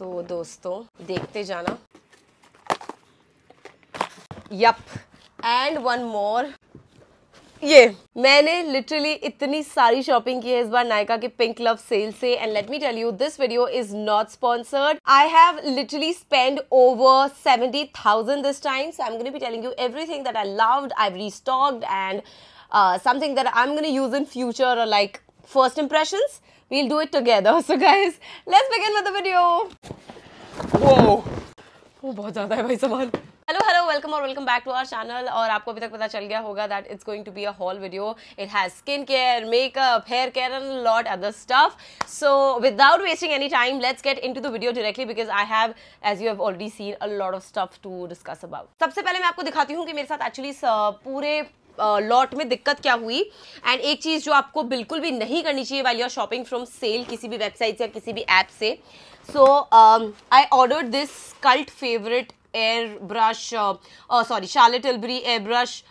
तो दोस्तों देखते जाना। Yup, and one more. ये मैंने लिटरली इतनी सारी शॉपिंग की है इस बार नायका के पिंक लव सेल से, and let me tell you this video is not sponsored. I have literally spend over 70,000 this time, so I'm going to be telling you everything that I loved, I've restocked, and something that I'm going to use in future, or like first impressions. We'll do it together. So guys, let's begin with the video. Whoa, बहुत ज्यादा है भाई सामान. Hello welcome और welcome back to our channel. और आपको अभी तक पता चल गया होगा that it's going to be a haul video. It has skin care, makeup, hair care and lot other stuff. So without wasting any time let's get into the video directly because I have, as you have already seen, a lot of stuff to discuss about. सबसे पहले मैं आपको दिखाती हूँ कि मेरे साथ actually पूरे लॉट में दिक्कत क्या हुई. एंड एक चीज जो आपको बिल्कुल भी नहीं करनी चाहिए while you are shopping from sale, किसी भी वेबसाइट से या किसी भी ऐप से. So I ordered this cult favourite Charlotte Tilbury airbrush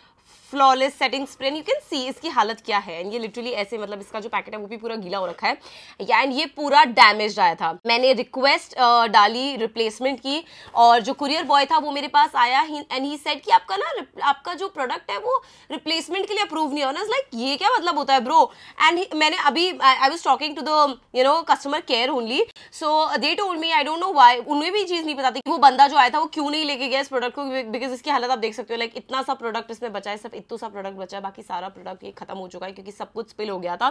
flawless setting spray. You can see इसकी हालत क्या है. एंड ये लिटरली ऐसे, मतलब इसका जो पैकेट है वो भी पूरा गीला हो रखा है. एंड ये पूरा डैमेज आया था. मैंने रिक्वेस्ट डाली रिप्लेसमेंट की, और जो कुरियर बॉय था वो मेरे पास आया एंड ही सेड कि आपका जो प्रोडक्ट है वो रिप्लेसमेंट के लिए अप्रूव नहीं होना. लाइक ये क्या मतलब होता है ब्रो. एंड मैंने अभी I was talking to the customer care only. So they told me, I don't know why, उन्हें भी चीज नहीं पता थी कि वो बंदा जो आया था वो क्यों नहीं लेके गया इस प्रोडक्ट को, बिकॉज इसकी हालत आप देख सकते हो. लाइक इतना सा प्रोडक्ट इसमें बचा है, सब इतना सा प्रोडक्ट बचा है, बाकी सारा प्रोडक्ट ये खत्म हो चुका है क्योंकि सब कुछ स्पिल हो गया था.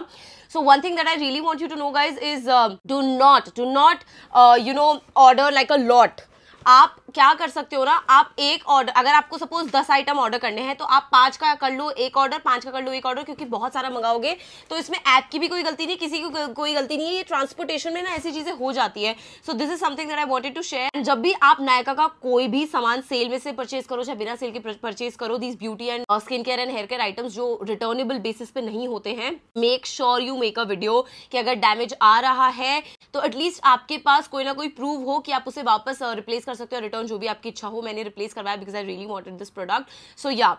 So one thing that I really want you to know guys is do not order like a lot. आप क्या कर सकते हो ना, आप एक ऑर्डर, अगर आपको सपोज 10 आइटम ऑर्डर करने हैं तो आप 5 का कर लो एक ऑर्डर, 5 का कर लो एक ऑर्डर, क्योंकि बहुत सारा मंगाओगे तो इसमें ऐप की भी कोई गलती नहीं, किसी की कोई गलती नहीं है. ये ट्रांसपोर्टेशन में ना ऐसी चीजें हो जाती है. So this is something that I wanted to share. जब भी आप नायका का कोई भी सामान सेल में से परचेज करो चाहे बिना सेल के परचेज करो, these beauty and skin care and hair care items जो रिटर्नेबल बेसिस पे नहीं होते हैं, make sure you make a video कि अगर डैमेज आ रहा है तो एटलीस्ट आपके पास कोई ना कोई प्रूव हो कि आप उसे वापस रिप्लेस कर सकते हो, रिटर्न जो भी आपकी इच्छा हो. मैंने रिप्लेस करवाया because I really wanted this product. So yeah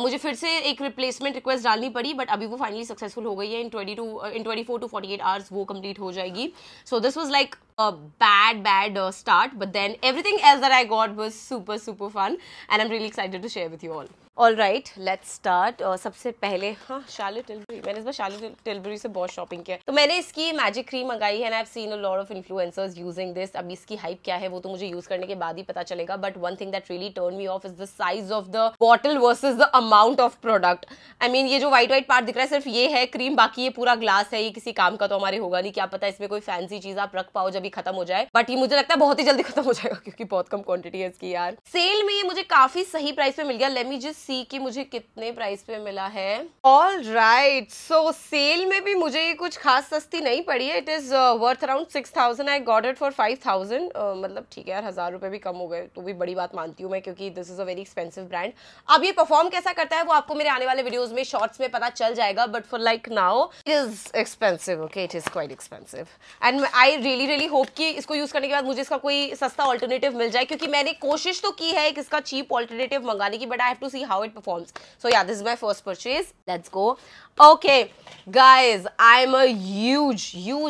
मुझे फिर से एक रिप्लेसमेंट रिक्वेस्ट डालनी पड़ी, बट अभी वो फाइनली सक्सेसफुल हो गई है. इन 24 to 48 आवर्स वो कंप्लीट हो जाएगी. So this was like a bad start, but then everything else that I got was super fun and I'm really excited to share with you all. Alright, let's start. सबसे पहले Charlotte Tilbury. मैंने इस बार Charlotte Tilbury से बहुत shopping किया. तो मैंने इसकी मैजिक क्रीम मंगाई है and I've seen a lot of influencers using this. अभी इसकी हाइप क्या है वो तो मुझे यूज करने के बाद ही पता चलेगा. But one thing that really turned me off is the size of the bottle versus the amount of product. I mean ये जो white पार्ट दिख रहा है सिर्फ ये है क्रीम, बाकी ये पूरा ग्लास है. ये किसी काम का तो हमारे होगा नहीं. क्या पता इसमें कोई फैंसी चीज आप रख पाओ जब ये खत्म हो जाए, बट ये मुझे लगता है बहुत ही जल्दी खत्म हो जाएगा क्योंकि बहुत कम क्वांटिटी है इसकी यार. सेल में ये मुझे काफी सही प्राइस पे मिल गया. लेट मी जस्ट सी कि मुझे कितने प्राइस पे मिला है. ऑलराइट, सो सेल में भी मुझे ये कुछ खास सस्ती नहीं पड़ी है. It is worth around 6,000. I got it for 5,000. मतलब ठीक है यार, 1,000 रुपए भी कम हो गए तो भी बड़ी बात मानती हूँ मैं, क्योंकि this is a very expensive brand. अब ये परफॉर्म कैसा करता है वो आपको मेरे आने वाले वीडियोस में शॉर्ट्स में पता चल जाएगा, but for like now it is expensive. Okay, it is quite expensive and I really hope कि इसको यूज करने के बाद मुझे इसका कोई सस्ता ऑल्टरनेटिव मिल जाए, क्योंकि मैंने कोशिश तो की है इसका चीप ऑल्टरनेटिव मंगाने की, but I have to see how it performs. So yeah this is my first purchase. Let's go. Okay guys, I'm a huge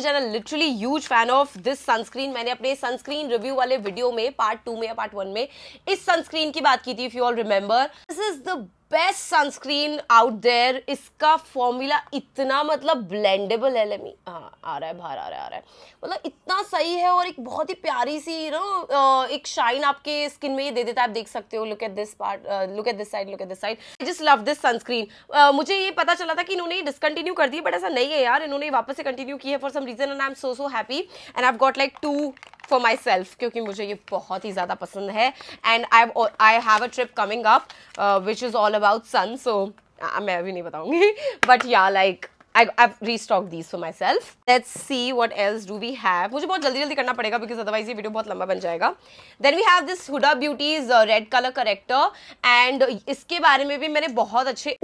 and a literally huge fan of this sunscreen. मैंने अपने sunscreen review वाले video में part 2 में या part 1 में इस sunscreen की बात की थी. If you all remember, this is the best sunscreen out there. इसका फॉर्मूला इतना मतलब ब्लेंडेबल है. लेट मी, आ रहा है बाहर, आ रहा है, मतलब इतना सही है और एक बहुत ही प्यारी सी एक शाइन आपके स्किन में ये दे देता है. आप देख सकते हो. Look at this part, look at this side, look at this side. I just love this sunscreen. मुझे ये पता चला था कि इन्होंने डिसकंटिन्यू कर दी, बट ऐसा नहीं है यार. इन्होंने वापस से कंटिन्यू की है for some reason and I am so happy. And I have got like 2 for myself क्योंकि मुझे ये बहुत ही ज़्यादा पसंद है. And I have a trip coming up which is all about sun, so मैं अभी नहीं बताऊंगी, but yeah, like I've restocked these for myself. Let's see what else do we have. मुझे बहुत जल्दी करना पड़ेगा because otherwise ये वीडियो बहुत लंबा बन जाएगा. Then we have this Huda Beauty's red color corrector and इसके बारे में भी मैंने बहुत अच्छे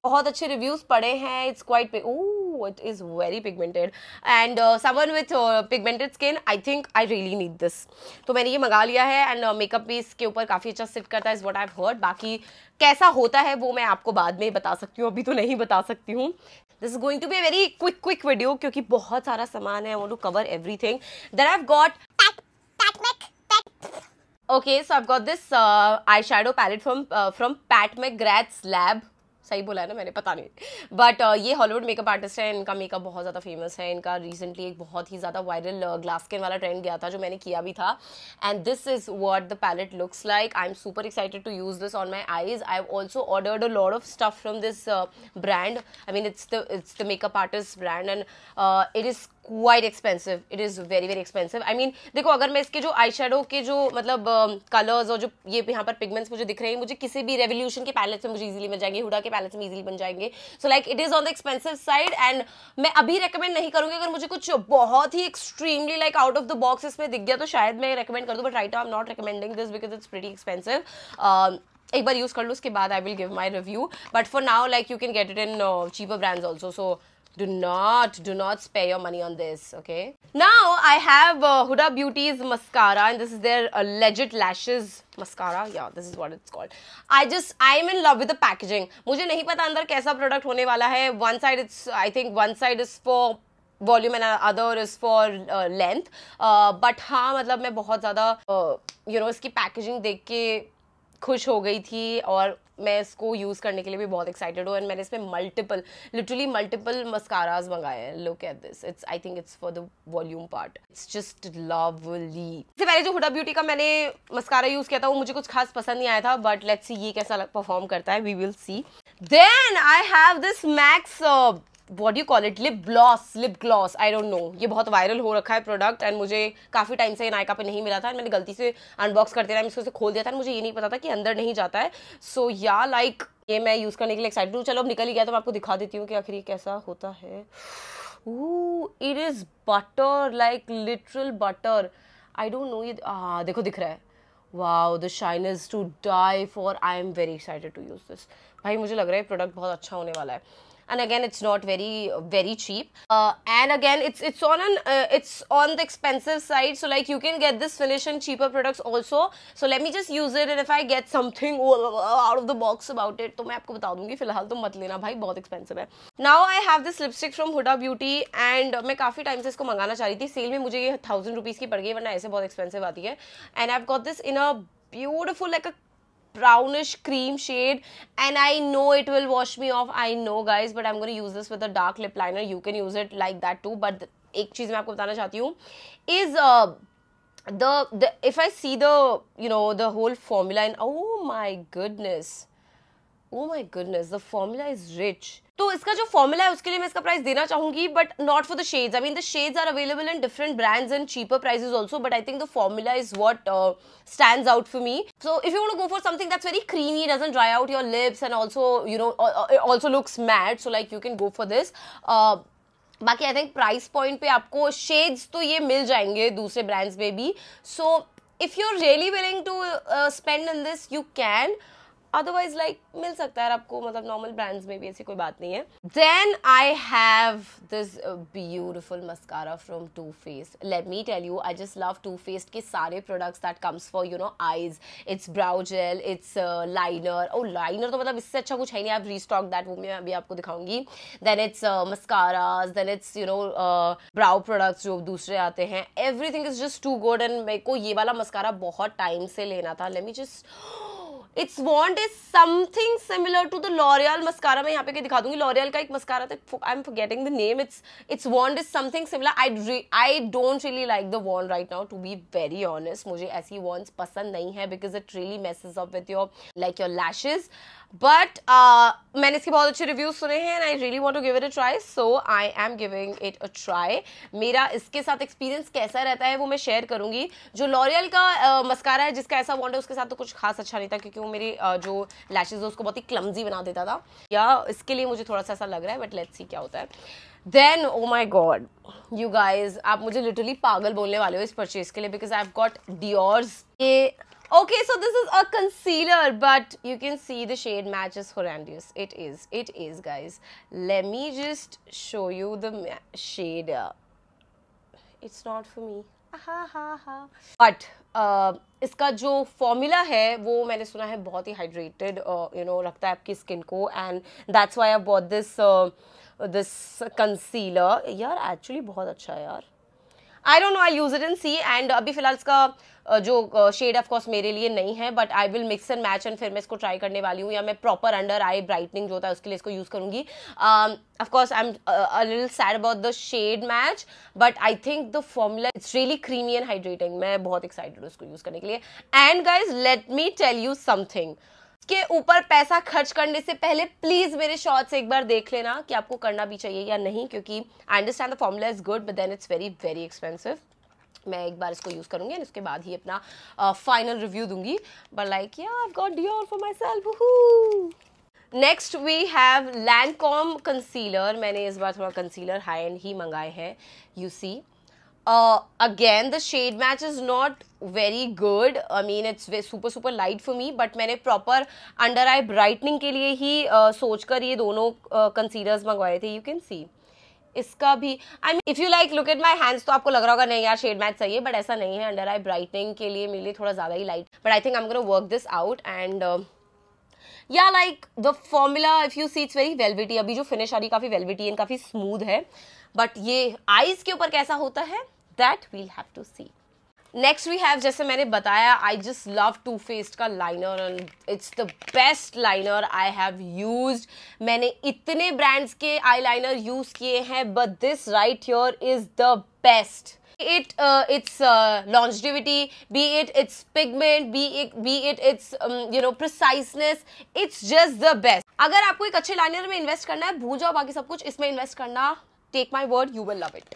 बहुत अच्छे रिव्यूज पढ़े हैं. It's quite it is very pigmented and someone with pigmented skin, I think I really need this. तो मैंने ये मंगा लिया है एंड मेकअप भी इसके ऊपर काफ़ी अच्छा सिट करता है, is what I have heard. बाकी कैसा होता है वो मैं आपको बाद में बता सकती हूँ, अभी तो नहीं बता सकती हूँ. This is going to be a very quick video क्योंकि बहुत सारा सामान है. I want to cover everything. Then I have got okay, so I've got this eyeshadow palette from Pat McGrath's Lab. सही बोला है ना मैंने, पता नहीं. बट ये हॉलीवुड मेकअप आर्टिस्ट है. इनका मेकअप बहुत ज़्यादा फेमस है. इनका रिसेंटली एक बहुत ही ज़्यादा वायरल ग्लास स्किन वाला ट्रेंड गया था जो मैंने किया भी था. And this is what the palette looks like. I am super excited to use this on my eyes. I have also ordered a lot of stuff from this brand. I mean it's the makeup artist brand and it is quite expensive. It is very very expensive. I mean देखो, अगर मैं इसके जो eye shadow के जो मतलब colours और जो ये यहाँ पर पिगमेंट्स मुझे दिख रहे हैं, मुझे किसी भी रेवोल्यूशन के पैलेट से मुझे इजीली मिल जाएंगे, हुडा के पैलेट में इजीली बन जाएंगे. So like it is on the expensive side. And मैं अभी रेकमेंड नहीं करूँगी. अगर मुझे कुछ बहुत ही extremely like out of the box इसमें दिख गया तो शायद मैं रेकमेंड कर दूँ. But right now I am not recommending this because it's pretty expensive. एक बार यूज कर लो, उसके बाद I will give my review. But for now like you can get it in cheaper brands also. So do not spare your money on this. Okay, now I have Huda Beauty's mascara and this is their Legit Lashes mascara. Yeah, this is what it's called. I am in love with the packaging. मुझे नहीं पता अंदर कैसा product होने वाला है. One side it's, I think one side is for volume and other is for length. But हाँ, मतलब मैं बहुत ज़्यादा इसकी पैकेजिंग देख के खुश हो गई थी और मैं इसको यूज़ करने के लिए भी बहुत एक्साइटेड हूँ. एंड मैंने इसमें लिटरली मल्टीपल मस्काराज मंगाए हैं. Look at this. It's I think it's for the volume part. It's just lovely. इससे पहले जो हुडा ब्यूटी का मैंने मस्कारा यूज़ किया था वो मुझे कुछ खास पसंद नहीं आया था. बट लेट्स सी ये कैसा परफॉर्म करता है. We will see. Then I have this max what do you call it, lip gloss. I don't know. ये बहुत वायरल हो रखा है प्रोडक्ट एंड मुझे काफ़ी टाइम से नायका पे नहीं मिला था. मैंने गलती से अनबॉक्स करते रहा, इसको खोल दिया था. मुझे ये नहीं पता था कि अंदर नहीं जाता है. सो या लाइक ये मैं यूज़ करने के लिए एक्साइटेड हूँ. चलो अब निकल ही गया तो मैं आपको दिखा देती हूँ कि आखिर ये कैसा होता है. It is butter, like literal butter. I don't know. ये देखो दिख रहा है. Wow, the shine is to die for. I am very excited to use this. भाई मुझे लग रहा है प्रोडक्ट बहुत अच्छा होने वाला है. And again, it's not very cheap. And again, it's on the expensive side. So like you can get this finish in cheaper products also. So let me just use it, and if I get something out of the box about it, तो मैं आपको बता दूंगी. फिलहाल तो मत लेना भाई, बहुत expensive है. Now I have this lipstick from Huda Beauty, and मैं काफी टाइम से इसको मंगाना चाह रही थी. सेल में मुझे ये 1000 रुपीज की पड़ गई, वरना ऐसे बहुत expensive आती है. And I've got this in a beautiful like a brownish cream shade, and I know it will wash me off. I know guys, but I'm going to use this with a dark lip liner. You can use it like that too. But एक चीज मैं आपको बताना चाहती हूँ is the if I see the whole formula, and oh my goodness, the formula is rich. तो इसका जो फॉर्मूला है उसके लिए मैं इसका प्राइस देना चाहूंगी, but not for the shades. I mean the shades are available in different brands and cheaper prices also, but I think the formula is what stands out for me. So if you want to go for something that's very creamy, doesn't dry out your lips, and also it also looks matte, so like you can go for this. बाकी I think price point पे आपको shades तो ये मिल जाएंगे दूसरे brands में भी. So if you are really willing to spend in this, you can. Otherwise like मिल सकता है आपको, मतलब नॉर्मल ब्रांड्स में भी ऐसी कोई बात नहीं है. Then I have this beautiful mascara from Too Faced. Let me tell you, I just love Too Faced के सारे products that comes for eyes. It's brow gel, it's liner. Oh liner तो मतलब इससे अच्छा कुछ है नहीं. आई हैव रीस्टॉक दैट, वो मैं अभी आपको दिखाऊंगी. Then it's mascaras, then it's brow products जो दूसरे आते हैं. Everything is just too good. And मेरे को ये वाला मस्कारा बहुत टाइम से लेना था. Let me just, its wand is something similar to the L'Oreal mascara. मैं यहाँ पे दिखा दूंगी. L'Oreal का एक मस्कारा था, I'm forgetting the name. Its wand is something similar. I don't really like the wand right now, to be very honest. मुझे ऐसी wands पसंद नहीं है because it really messes up with your lashes. But मैंने इसके बहुत अच्छे reviews सुने हैं and I really want to give it a try, so I am giving it a try. मेरा इसके साथ एक्सपीरियंस कैसा रहता है वो मैं शेयर करूंगी. जो लॉरियल का मस्कारा है जिसका ऐसा वॉन्ड है, उसके साथ तो कुछ खास अच्छा नहीं था क्योंकि वो मेरी जो लैशेज है उसको बहुत ही क्लमजी बना देता था. या इसके लिए मुझे थोड़ा सा ऐसा लग रहा है, बट लेट्स सी क्या होता है. Then oh my god you guys, आप मुझे लिटरली पागल बोलने वाले हो इस परचेज के लिए बिकॉज आई हैव गॉट डियोर्स के. Okay, so this is a concealer, but you can see the shade match is horrendous. It is, guys. Let me just show you the shade. It's not for me. But इसका जो formula है वो मैंने सुना है बहुत ही hydrated रखता है आपकी स्किन को, and that's why I bought this this concealer. यार एक्चुअली बहुत अच्छा है यार, I don't know, I use it in see. And अभी फिलहाल इसका जो शेड ऑफ कोर्स मेरे लिए नहीं है, but I will mix and match and फिर मैं इसको ट्राई करने वाली हूँ, या मैं प्रॉपर अंडर आई ब्राइटनिंग जो होता है उसके लिए इसको यूज करूंगी। Of course I am a little sad about the shade match, but I think the formula it's really creamy and hydrating. मैं बहुत एक्साइटेड हूँ इसको यूज करने के लिए। And guys let me tell you something, के ऊपर पैसा खर्च करने से पहले प्लीज मेरे शॉर्ट्स एक बार देख लेना कि आपको करना भी चाहिए या नहीं, क्योंकि I understand the formula is good but then it's very very expensive. मैं एक बार इसको यूज करूंगी और उसके बाद ही अपना फाइनल रिव्यू दूंगी, but like yeah I got Dior for myself. Next we have Lancome concealer. मैंने इस बार थोड़ा कंसीलर हाई एंड ही मंगाए हैं। You see again the shade match is not very good. I mean it's super light for me, but मैंने proper under eye brightening के लिए ही सोचकर ये दोनों concealers मंगवाए थे। You can see इसका भी I mean if you like look at my hands तो आपको लग रहा होगा नहीं यार शेड मैच सही है, बट ऐसा नहीं है। अंडर आई ब्राइटनिंग के लिए मेरे लिए थोड़ा ज़्यादा ही light, but I think I am gonna work this out. And yeah like the formula if you see it's very velvety. अभी जो फिनिश आ रही काफ़ी वेलवेटी एंड काफ़ी स्मूथ है, बट ये आईज के ऊपर कैसा होता है that will have to see. Next we have, जैसे मैंने बताया, I just love Too Faced का liner and it's the best liner I have used. मैंने इतने ब्रांड्स के आई लाइनर यूज किए हैं, but this right here is the best. Its longevity, be it its pigment, be it its preciseness, it's just the best. अगर आपको एक अच्छे liner में इन्वेस्ट करना है, भूल जाओ बाकी सब कुछ, इसमें इन्वेस्ट करना, take my word, you will love it.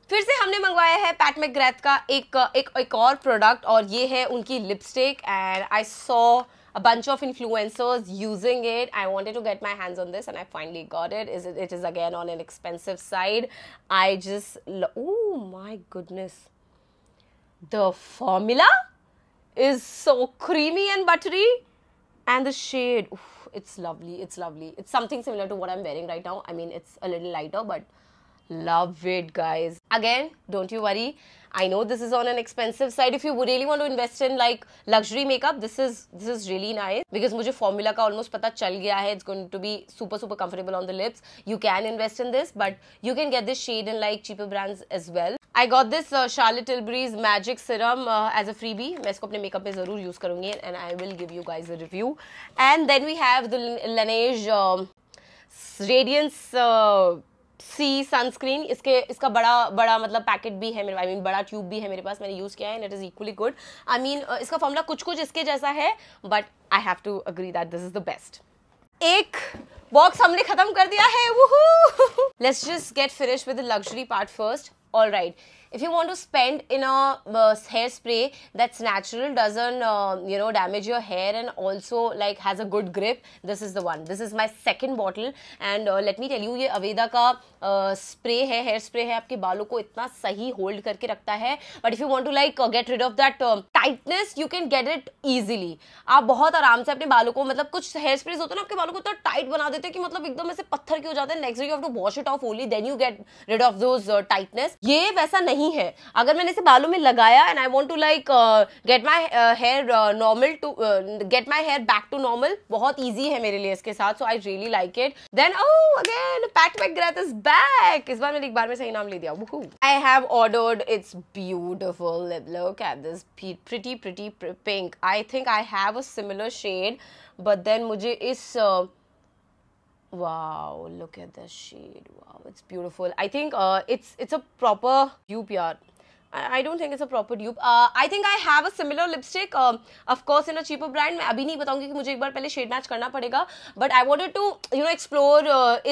फिर से हमने मंगवाया है पैट मैकग्राथ का एक और प्रोडक्ट, और ये है उनकी lipstick. And I saw a bunch of influencers using it. I wanted to get my hands on this and I finally got it. It is again on an expensive side. I just oh my goodness, the formula is so creamy and buttery, and the shade, oof, it's lovely. It's something similar to what I'm wearing right now. I mean it's a little lighter, but love it guys. Again, don't you worry, I know this is on an expensive side. If you really want to invest in like luxury makeup, this is really nice, because मुझे formula का almost पता चल गया है. It's going to be super comfortable on the lips. You can invest in this, but you can get this shade in like cheaper brands as well. I got this Charlotte Tilbury's Magic Serum as a freebie. मैं इसको अपने makeup में ज़रूर use करूँगी, and I will give you guys a review. And then we have the Laneige Radiance C sunscreen. इसका बड़ा मतलब packet भी है मेरे, आई मीन बड़ा ट्यूब भी है मेरे पास, मैंने यूज किया है and it is equally good. I mean इसका फॉर्मूला कुछ इसके जैसा है, but I have to agree that this is the best. एक बॉक्स हमने खत्म कर दिया है, woohoo. Let's just get finish with the luxury part first. All right, if you want to spend in a hairspray that's natural, doesn't damage your hair, and also like has a good grip, this is the one. This is my second bottle, and let me tell you, ये अवेदा का spray है, hair spray है, आपके बालों को इतना सही hold करके रखता है। But if you want to like get rid of that tightness, you can get it easily. आप बहुत आराम से अपने बालों को, मतलब कुछ हेयर स्प्रेज होते हैं ना आपके बालों को इतना टाइट बना देते हैं कि मतलब एकदम ऐसे पत्थर के हो जाते हैं। Next day you have to wash it off only, then you get rid of those tightness. ये वैसा नहीं है। अगर मैंने इसे बालों में लगाया and I want to like get my hair normal, to get my hair back to normal, बहुत इजी है मेरे लिए इसके साथ, so I really like it. Then again Pat McGrath is back. इस बार मैंने एक बार में सही नाम ले दिया। I have ordered it's beautiful, look at this pretty pink. I think I have a similar shade, but then मुझे इस wow, look at the shade. Wow, it's beautiful. I think it's a proper dupe yaar. I don't think it's a proper dupe. I think I have a similar lipstick, of course in a cheaper brand. मैं अभी नहीं बताऊंगी कि मुझे एक बार पहले shade match करना पड़ेगा, but I wanted to explore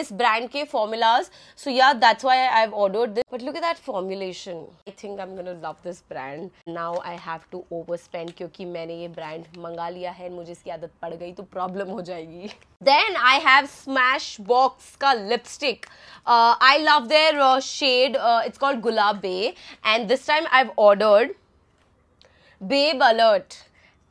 इस brand के formulas. So yeah, that's why I've ordered this. But look at that formulation. I think I'm gonna love this brand. Now I have to overspend क्योंकि मैंने ये brand मंगा लिया है, मुझे इसकी आदत पड़ गई तो problem हो जाएगी. Then I have Smashbox का lipstick. I love their shade. It's called Gulabe, and this time I've ordered Babe Alert,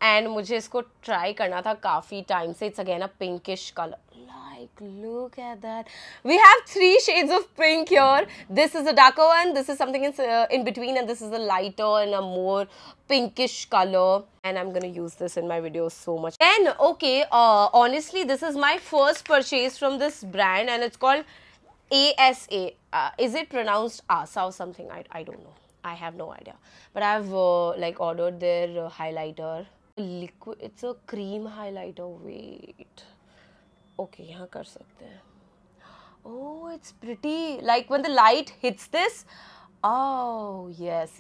and मुझे इसको try करना था काफी टाइम से. It's again a pinkish color. Like, look at that. We have 3 shades of pink here. This is a darker one, this is something in between, and this is a lighter and a more pinkish color. And I'm gonna use this in my videos so much. And okay, honestly, this is my first purchase from this brand, and it's called ASA. Is it pronounced ASA or something? I don't know. I have no idea. But I've like ordered their highlighter. Liquid. It's a cream highlighter. Wait. Okay, यहाँ कर सकते हैं. Oh, it's pretty. Like when the light hits this. Oh, yes.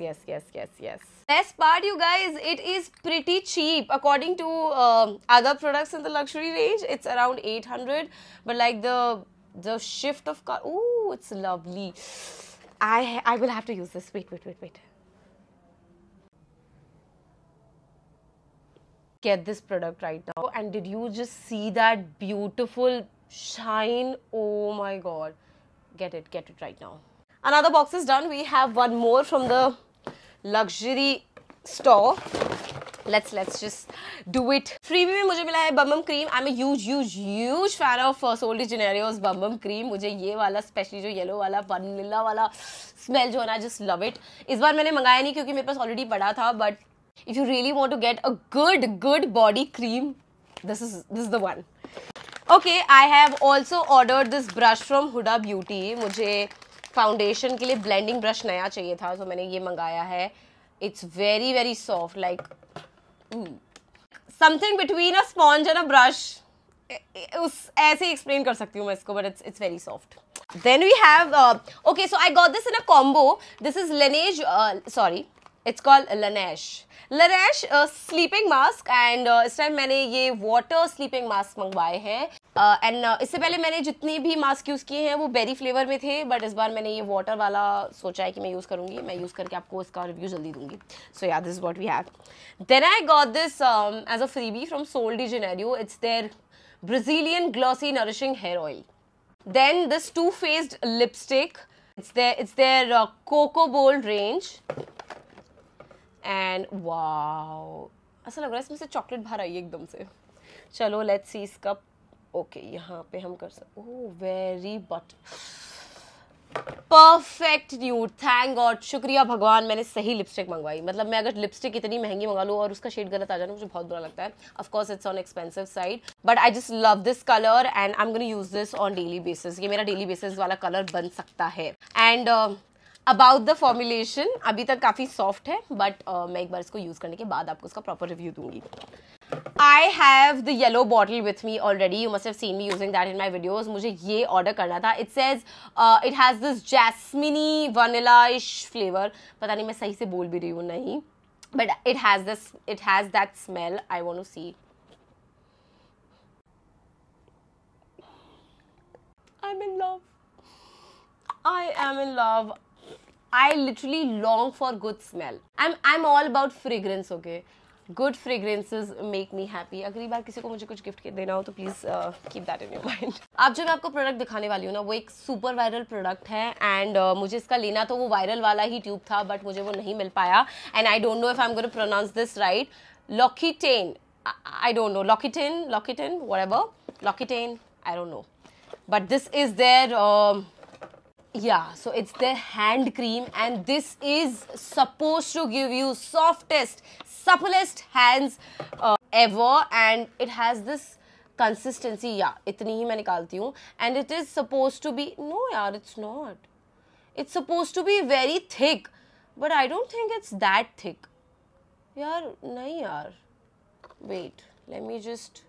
Best part, you guys, it is pretty cheap. According to other products in the luxury range, it's around 800. But like the shift of color, ooh, it's lovely. I will have to use this. Wait. Get this product right now. And did you just see that beautiful shine? Oh my god. Get it right now. Another box is done. We have one more from the luxury store. Let's just do it. Freebie में मुझे मिला है Bum Bum cream. I'm a huge fan of Sol de Janeiro's Bum Bum cream. मुझे ये वाला specially जो yellow वाला vanilla वाला स्मेल जो है ना, I just love it. इस बार मैंने मंगाया नहीं क्योंकि मेरे पास ऑलरेडी पड़ा था, but if you really want to get a good body cream, this is the one. Okay, I have also ordered this brush from Huda Beauty. मुझे फाउंडेशन के लिए ब्लेंडिंग ब्रश नया चाहिए था, तो मैंने ये मंगाया है. It's very soft, like something between a sponge and a brush. उस ऐसे एक्सप्लेन कर सकती हूँ मैं इसको, but it's very soft. Then we have okay, so I got this in a combo. This is Laneige, sorry, it's called Laneige sleeping mask. And इस time मैंने ये वाटर स्लीपिंग मास्क मंगवाए हैं. एंड इससे पहले मैंने जितने भी मास्क यूज़ किए हैं वो बेरी फ्लेवर में थे, बट इस बार मैंने ये वाटर वाला सोचा है कि मैं यूज़ करूँगी. मैं यूज़ करके आपको इसका रिव्यू जल्दी दूंगी. So yeah, this is what we have. Then I got this as a freebie from Sol de Janeiro. It's their Brazilian glossy nourishing hair oil. Then this Too-Faced lipstick. It's their Cocoa Bold range. And wow, ऐसा लग रहा है इसमें से chocolate बाहर आई एकदम से. चलो लेट्स सी इसका. ओके, यहाँ पे हम कर सकते. Oh, very perfect nude. Thank god, शुक्रिया भगवान, मैंने सही लिपस्टिक मंगवाई. मतलब मैं अगर लिपस्टिक इतनी महंगी मंगा लूँ और उसका शेड गलत आ जाए, मुझे बहुत बुरा लगता है. Of course it's on expensive side, but I just love this colour and I am gonna use this on daily basis. ये मेरा डेली बेसिस वाला कलर बन सकता है. एंड अबाउट द फॉर्मुलेशन, अभी तक काफ़ी सॉफ्ट है, बट मैं एक बार इसको यूज़ करने के बाद आपको इसका प्रॉपर रिव्यू दूंगी. I have the yellow bottle with me already. You must have seen me using that in my videos. मुझे ये order करना था. It says it has this jasmine vanilla-ish flavor. पता नहीं मैं सही से बोल भी रही हूँ नहीं. But it has that smell. I want to see. I'm in love. I am in love. I literally long for good smell. I'm all about fragrance, okay? Good fragrances make me happy. अगर ये बार किसी को मुझे कुछ gift देना हो तो please keep that in your mind. अब जो मैं आपको प्रोडक्ट दिखाने वाली हूँ ना, वो एक सुपर वायरल प्रोडक्ट है. एंड मुझे इसका लेना तो वो वायरल वाला ही ट्यूब था, बट मुझे वो नहीं मिल पाया. And I don't know if I am going to pronounce this right. L'Occitane. I don't know. L'Occitane, whatever. L'Occitane, I don't know. But this is their yeah, so it's their hand cream, and this is supposed to give you softest, supplest hands ever, and it has this consistency. Yeah, इतनी ही मैं निकालती हूँ. And it is supposed to be, no यार, it's not. It's supposed to be very thick, but I don't think it's that thick. यार नहीं यार. Wait, let me just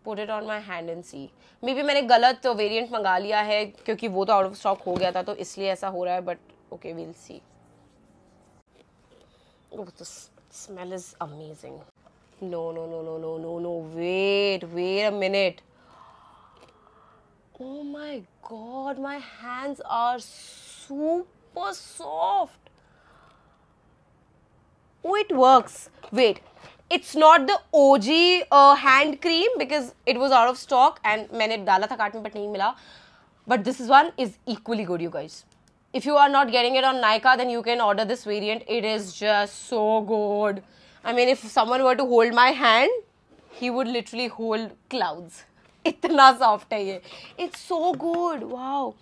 put it on my hand and see. Maybe मैंने गलत variant मंगा लिया है क्योंकि वो तो आउट ऑफ स्टॉक हो गया था, तो इसलिए ऐसा हो रहा है. But okay, we'll see. Oh, the smell is amazing. No. Wait a minute. Oh my god, my hands are super soft. Oh, it works. Wait. It's not the OG hand cream because it was out of stock and मैंने डाला था cart में but नहीं मिला. But this one is equally good, you guys. If you are not getting it on Nykaa, then you can order this variant. It is just so good. I mean, if someone were to hold my hand, he would literally hold clouds. इतना soft है ये. It's so good. Wow.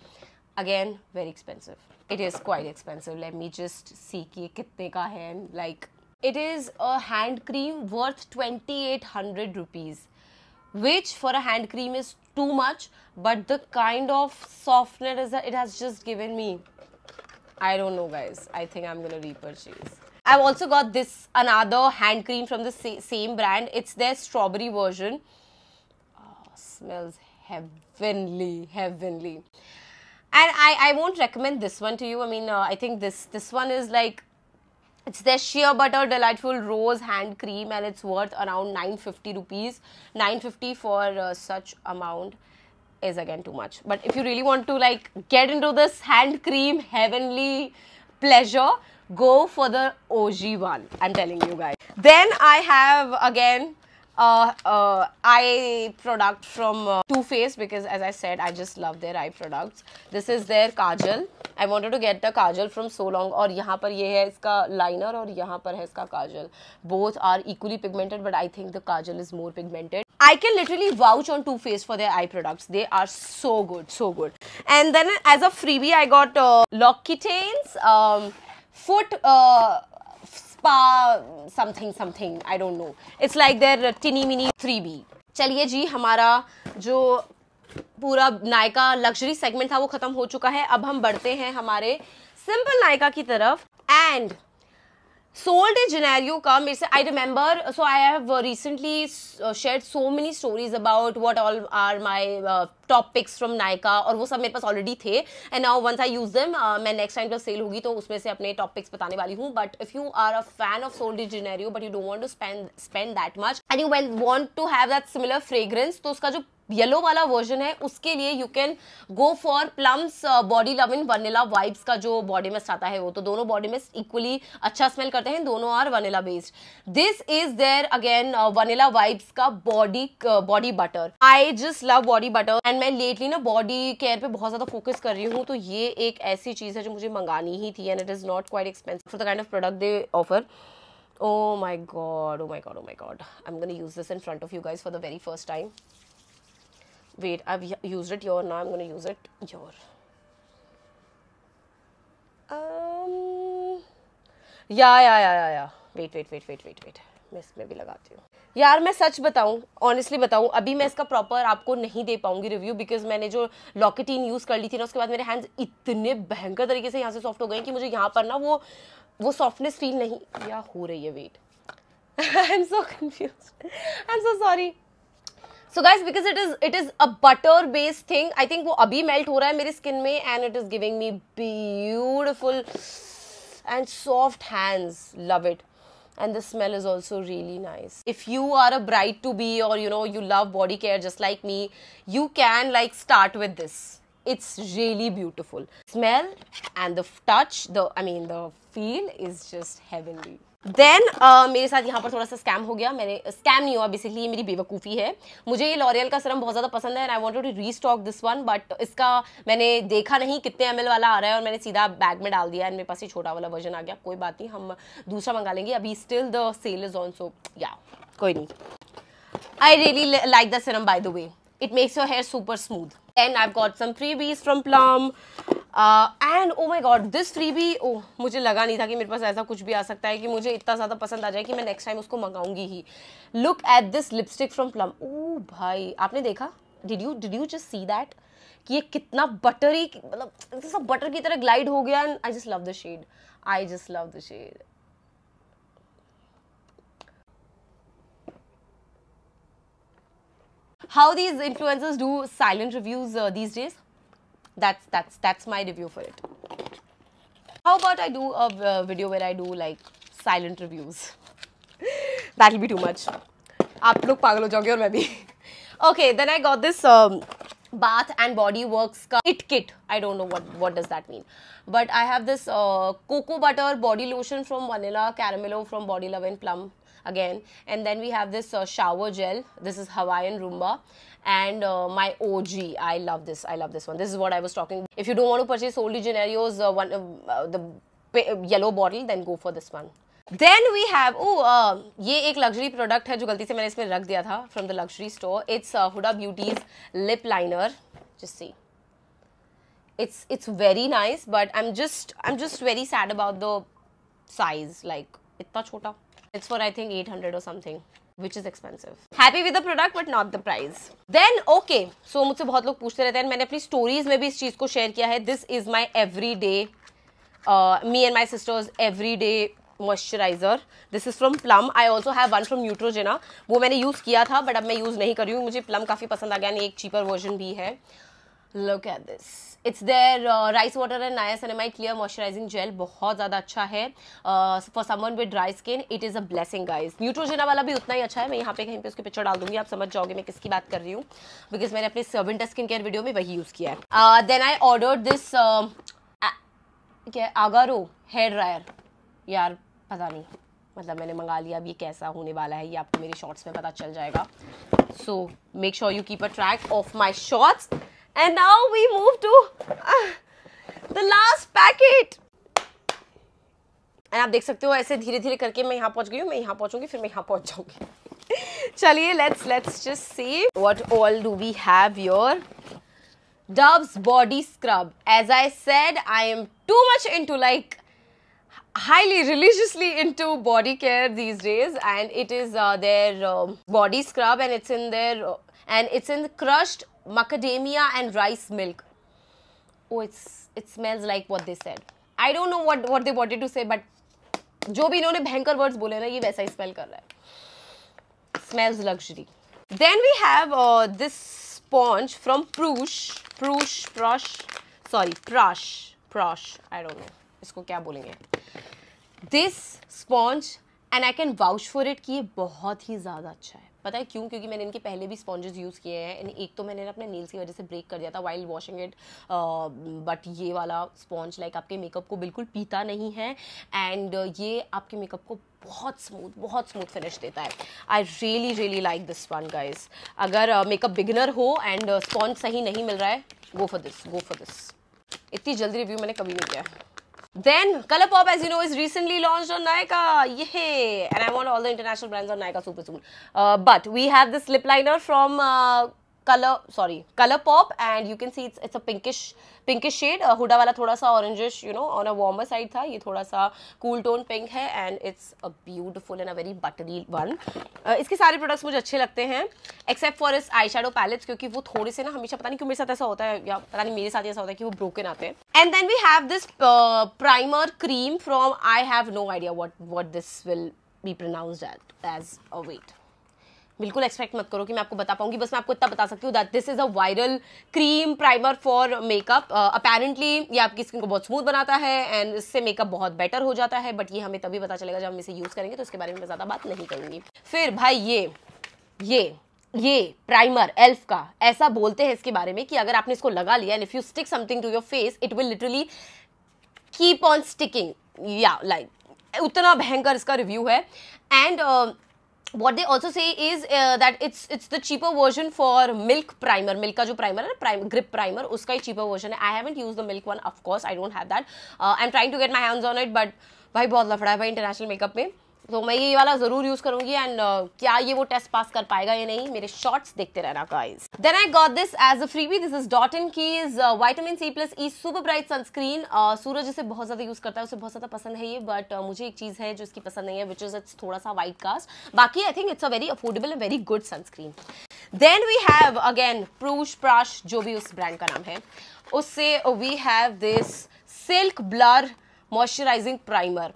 Again, very expensive. It is quite expensive. Let me just see कि ये कितने का है. Like, it is a hand cream worth 2800 rupees. which for a hand cream is too much, but the kind of softness that it has just given me, I don't know guys, I think I'm gonna repurchase. I've also got this another hand cream from the same brand. It's their strawberry version. Oh, smells heavenly, heavenly. And I won't recommend this one to you. I mean, I think this one is like, it's their Shea Butter Delightful Rose Hand Cream, and it's worth around 950 rupees. 950 for such amount is again too much. But if you really want to like get into this hand cream heavenly pleasure, go for the OG one. I'm telling you guys. Then I have again eye product from Too Faced, because as I said, I just love their eye products. This is their kajal. I wanted to get the kajal from so long. और यहाँ पर ये है इसका liner और यहाँ पर है इसका kajal. Both are equally pigmented, but I think the kajal is more pigmented. I can literally vouch on Too Faced for their eye products. They are so good, so good. And then as a freebie, I got L'Occitane's foot spa something, I don't know. It's like their tinny mini 3B. चलिए जी, हमारा जो पूरा Nykaa luxury segment था वो खत्म हो चुका है. अब हम बढ़ते हैं हमारे सिंपल नायका की तरफ. एंड Sol de Janeiro का मेरे से, I remember, so I have recently shared so many stories about what all are my top picks from Nykaa, और वो सब मेरे पास already थे. And now once I use them, मैं next time जब sale होगी तो उसमें से अपने top picks बताने वाली हूँ. But if you are a fan of Sol de Janeiro but you don't want to spend that much and you want to have that similar fragrance, तो उसका जो येलो वाला वर्जन है उसके लिए you can go for Plum's body loving vanilla vibes का जो body mist आता है वो. तो दोनों बॉडी मिस्ट इक्वली अच्छा स्मेल करते हैं, दोनों are vanilla based. This is their again vanilla vibes का body butter. I just love body butter and मैं लेटली ना बॉडी केयर पे बहुत ज्यादा फोकस कर रही हूँ. तो ये एक ऐसी चीज है जो मुझे मंगानी ही थी and it is not quite expensive for the kind of product they offer. Oh my god, oh my god, oh my god. I'm gonna use this in front of you guys for the very first time. Wait, I've used it here, now I'm going to use it here. Yeah. Wait. मैं इसमें भी लगाती हूँ. यार मैं सच बताऊँ, honestly बताऊँ, अभी मैं इसका प्रॉपर आपको नहीं दे पाऊंगी रिव्यू, बिकॉज मैंने जो लॉकेटीन यूज़ कर ली थी ना, उसके बाद मेरे हैंड्स इतने भयंकर तरीके से यहाँ से सॉफ्ट हो गए कि मुझे यहाँ पर ना वो सॉफ्टनेस फील नहीं या हो रही है. Wait, I am so confused, I am so sorry. So guys, because it is a butter based thing, I think वो अभी melt हो रहा है मेरी skin में and it is giving me beautiful and soft hands. Love it. And the smell is also really nice. If you are a bride to be, or you know you love body care just like me, you can like start with this. It's really beautiful. Smell and the touch, the feel is just heavenly. Then मेरे साथ यहाँ पर थोड़ा सा scam हो गया. मैंने scam नहीं हुआ, बेसिकली ये मेरी बेवकूफ़ी है. मुझे ये लॉरियल का सीरम बहुत ज़्यादा पसंद है and I wanted to restock this one, but इसका मैंने देखा नहीं कितने ml वाला आ रहा है और मैंने सीधा बैग में डाल दिया एंड मेरे पास ये छोटा वाला वर्जन आ गया. कोई बात नहीं, हम दूसरा मंगा लेंगे. अभी still the sale is on, so yeah कोई नहीं. I really like the serum by the way. It makes your hair super smooth. And I've got some freebies from Plum. And oh my god, this freebie, मुझे लगा नहीं था कि मेरे पास ऐसा कुछ भी आ सकता है कि मुझे इतना ज़्यादा पसंद आ जाए कि मैं नेक्स्ट टाइम उसको मंगाऊंगी ही. Look at this lipstick from Plum. ओह भाई, आपने देखा? Did you just see that? कि ये कितना बटरी, मतलब सब बटर की तरह ग्लाइड हो गया. And I just love the shade. I just love the shade. How these influencers do silent reviews these days? That's my review for it. How about I do a video where I do like silent reviews? That'll be too much. आप लोग पागल हो जाओगे और मैं भी. Okay, then I got this Bath and Body Works का It Kit. I don't know what does that mean, but I have this cocoa butter body lotion from Vanilla Caramello from Body Love and Plum again, and then we have this shower gel. This is Hawaiian Roomba, and my OG. I love this one. This is what I was talking. If you don't want to purchase Sol de Janeiro's the yellow bottle, then go for this one. Then we have ये एक luxury product है जो गलती से मैंने इसमें रख दिया था from the luxury store. It's Huda Beauty's lip liner. Just see. It's very nice, but I'm just very sad about the size. Like इतना छोटा. It's for I think 800 or something. which is expensive. Happy with the product but not the price. Then okay, so मुझसे बहुत लोग पूछते रहते हैं, मैंने अपनी स्टोरीज में भी इस चीज को शेयर किया है. This is my everyday, me and my sister's everyday moisturizer. This is from Plum. I also have one from Neutrogena. वो मैंने यूज किया था बट अब मैं यूज नहीं कर रही हूँ. मुझे Plum काफी पसंद आ गया. एक चीपर वर्जन भी है. Look at this. It's their rice water and niacinamide clear moisturizing gel. बहुत ज़्यादा अच्छा है for someone with dry skin. It is a blessing, guys. Neutrogena वाला भी उतना ही अच्छा है. मैं यहाँ पे कहीं पे उसके पिक्चर डाल दूंगी, आप समझ जाओगे मैं किसकी बात कर रही हूँ, बिकॉज मैंने अपने विंटर स्किन केयर वीडियो में वही यूज़ किया है. देन आई ऑर्डर्ड दिस क्या आगारो हेयर ड्रायर. यार पता नहीं, मतलब मैंने मंगा लिया. अब ये कैसा होने वाला है ये आपको मेरी शॉर्ट्स में पता चल जाएगा. So make sure you keep a track of my shorts. And now we move to the last packet. And आप देख सकते हो ऐसे धीरे धीरे करके मैं यहाँ पहुँच गई हूँ. मैं यहाँ पहुँचूंगी फिर मैं यहाँ पहुँच जाऊंगी. चलिए let's just see what all do we have here. Dove's body scrub. As I said, I am too much into like highly religiously into body care these days, and it is their body scrub, and it's in their and it's in crushed macadamia and rice milk. Oh, it smells like what they said. I don't know what they wanted to say, but जो भी इन्होंने भयंकर words बोले ना ये वैसा ही smell कर रहा है. Smells luxury. Then we have this sponge from Prush. I don't know इसको क्या बोलेंगे. This sponge, and I can vouch for it कि ये बहुत ही ज़्यादा अच्छा है. पता है क्यों? क्योंकि मैंने इनके पहले भी स्पॉन्जेस यूज़ किए हैं. एक तो मैंने अपने नेल्स की वजह से ब्रेक कर दिया था वाइल वॉशिंग इट, बट ये वाला स्पॉन्ज लाइक आपके मेकअप को बिल्कुल पीता नहीं है, एंड ये आपके मेकअप को बहुत स्मूथ फिनिश देता है. आई really like this one guys. अगर मेकअप बिगिनर हो एंड स्पॉन्ज सही नहीं मिल रहा है, गो फॉर दिस. इतनी जल्दी रिव्यू मैंने कभी नहीं किया. Then ColourPop, as you know, is recently launched on Nykaa. Yay! And I want all the international brands on Nykaa super soon. But we have this lip liner from ColourPop, and you can see it's a pinkish shade. Hooda वाला थोड़ा सा orangish, you know, on a warmer side था. ये थोड़ा सा cool tone pink है, and it's a beautiful and a very buttery one. इसके सारे products मुझे अच्छे लगते हैं, except for इस eyeshadow palettes, क्योंकि वो थोड़े से ना हमेशा पता नहीं क्यों मेरे साथ ऐसा होता है, या पता नहीं मेरे साथ ऐसा होता है कि वो broken आते हैं. And then we have this primer cream from, I have no idea what this will be pronounced as. Oh wait. बिल्कुल एक्सपेक्ट मत करो कि मैं आपको बता पाऊंगी, बस मैं आपको इतना बता सकती हूँ that this is a viral cream primer for makeup. Apparently ये आपकी स्किन को बहुत स्मूथ बनाता है एंड इससे मेकअप बहुत बेटर हो जाता है, बट ये हमें तभी पता चलेगा जब हम इसे यूज करेंगे, तो इसके बारे में मैं ज़्यादा बात नहीं करूँगी. फिर भाई ये प्राइमर एल्फ का, ऐसा बोलते हैं इसके बारे में कि अगर आपने इसको लगा लिया and if you stick something to your face it will literally keep on sticking. Yeah like उतना भयंकर इसका रिव्यू है. And what they also say is that it's the cheaper version for milk primer. milk का जो primer है ना, grip primer, उसका ही cheaper version है. I haven't used the milk one, of course I don't have that. I'm trying to get my hands on it, but भाई बहुत लफड़ा है भाई इंटरनेशनल मेकअप में, तो मैं ये वाला जरूर यूज करूंगी. एंड क्या ये वो टेस्ट पास कर पाएगा या नहीं, मेरे शॉर्ट्स देखते रहना guys. Then I got this as a freebie. This is Dot & Key's vitamin C+E super bright sunscreen. सूरज इसे बहुत ज्यादा यूज करता है, उसे बहुत ज्यादा पसंद है ये, बट मुझे एक चीज है जो इसकी पसंद नहीं है, विच इज इट्स थोड़ा सा वाइट कास्ट. बाकी I think it's a very affordable and very good sunscreen. Then we have again Prush, जो भी उस ब्रांड का नाम है, उससे we have this silk blur moisturising primer.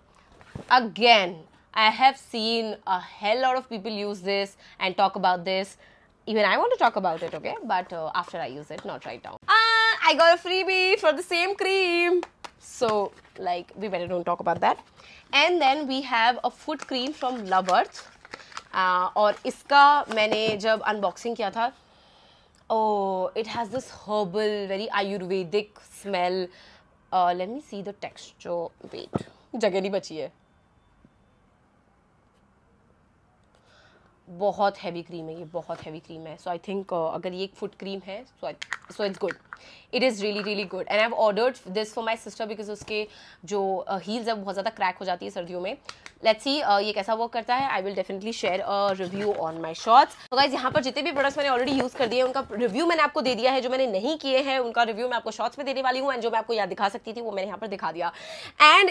Again I have seen a hell lot of people use this and talk about this. Even I want to talk about it, okay? But after I use it, not right now. I got a freebie for the same cream. So, like, we better don't talk about that. And then we have a foot cream from Love Earth. और इसका मैंने जब unboxing किया था, oh, it has this herbal, very Ayurvedic smell. Let me see the texture. Wait, जगह नहीं बची है. बहुत हैवी क्रीम है ये, बहुत हैवी क्रीम है. सो आई थिंक अगर ये एक फुट क्रीम है so it's good. It is really good. And I have ordered this for my sister because उसके जो हील्स है बहुत ज़्यादा क्रैक हो जाती है सर्दियों में. लेट्स सी ये कैसा वर्क करता है. I will definitely share a review on my shorts. तो गाइस यहाँ पर जितने भी प्रोडक्ट्स मैंने ऑलरेडी यूज़ कर दिए हैं उनका रिव्यू मैंने आपको दे दिया है. जो मैंने नहीं किए हैं उनका रिव्यू मैं आपको शॉर्ट्स में देने वाली हूँ, एंड जो मैं आपको यहाँ दिखा सकती थी वो मैंने यहाँ पर दिखा दिया. And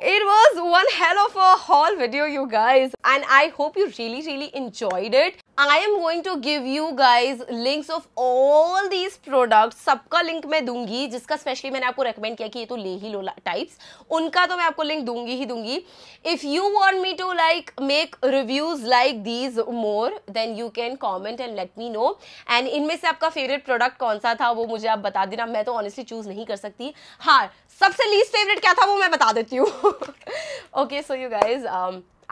It was one hell of a haul video, you guys, and I hope you really enjoyed it. I am going to give you guys links of all these products. सबका लिंक मैं दूंगी, जिसका specially मैंने आपको recommend किया कि ये तो ले ही लो टाइप्स, उनका तो मैं आपको लिंक दूंगी ही दूंगी. If you want me to like make reviews like these more, then you can comment and let me know. And इनमें से आपका फेवरेट प्रोडक्ट कौन सा था वो मुझे आप बता देना. मैं तो ऑनेस्टली चूज नहीं कर सकती. हाँ, सबसे लीस्ट फेवरेट क्या था वो मैं बता देती हूँ. Okay, so you guys,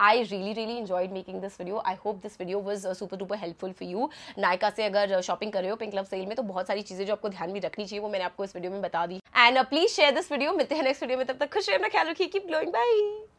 I really enjoyed making this video. I hope this video was super duper helpful for you. Nykaa से अगर शॉपिंग कर रहे हो पिंक लव सेल में तो बहुत सारी चीजें जो आपको ध्यान में रखनी चाहिए वो मैंने आपको इस वीडियो में बता दी. And please share this video. मिलते हैं नेक्स्ट वीडियो में, तब तक खुश रहिए, अपना ख्याल रखिए, कीप ग्लोइंग, बाय.